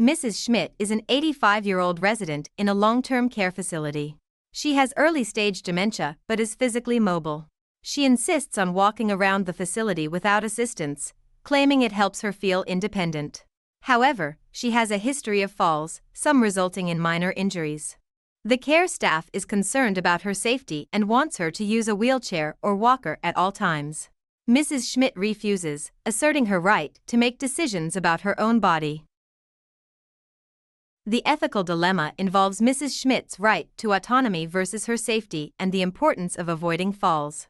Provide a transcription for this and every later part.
Mrs. Schmidt is an 85-year-old resident in a long-term care facility. She has early-stage dementia but is physically mobile. She insists on walking around the facility without assistance, claiming it helps her feel independent. However, she has a history of falls, some resulting in minor injuries. The care staff is concerned about her safety and wants her to use a wheelchair or walker at all times. Mrs. Schmidt refuses, asserting her right to make decisions about her own body. The ethical dilemma involves Mrs. Schmidt's right to autonomy versus her safety and the importance of avoiding falls.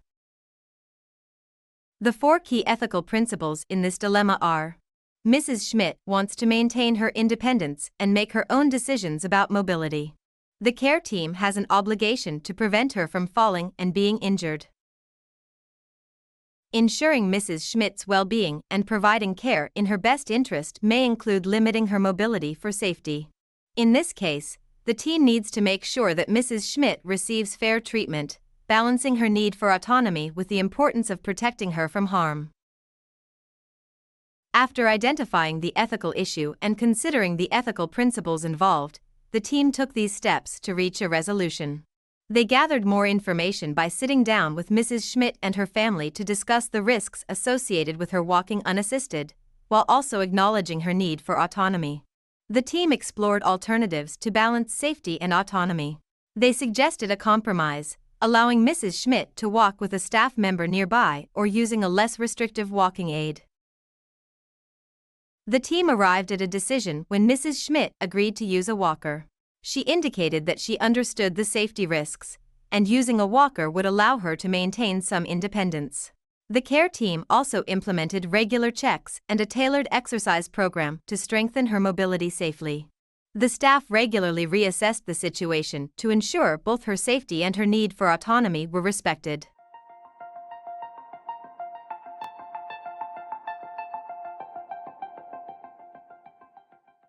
The 4 key ethical principles in this dilemma are: Mrs. Schmidt wants to maintain her independence and make her own decisions about mobility. The care team has an obligation to prevent her from falling and being injured. Ensuring Mrs. Schmidt's well-being and providing care in her best interest may include limiting her mobility for safety. In this case, the team needs to make sure that Mrs. Schmidt receives fair treatment, balancing her need for autonomy with the importance of protecting her from harm. After identifying the ethical issue and considering the ethical principles involved, the team took these steps to reach a resolution. They gathered more information by sitting down with Mrs. Schmidt and her family to discuss the risks associated with her walking unassisted, while also acknowledging her need for autonomy. The team explored alternatives to balance safety and autonomy. They suggested a compromise, allowing Mrs. Schmidt to walk with a staff member nearby or using a less restrictive walking aid. The team arrived at a decision when Mrs. Schmidt agreed to use a walker. She indicated that she understood the safety risks, and using a walker would allow her to maintain some independence. The care team also implemented regular checks and a tailored exercise program to strengthen her mobility safely. The staff regularly reassessed the situation to ensure both her safety and her need for autonomy were respected.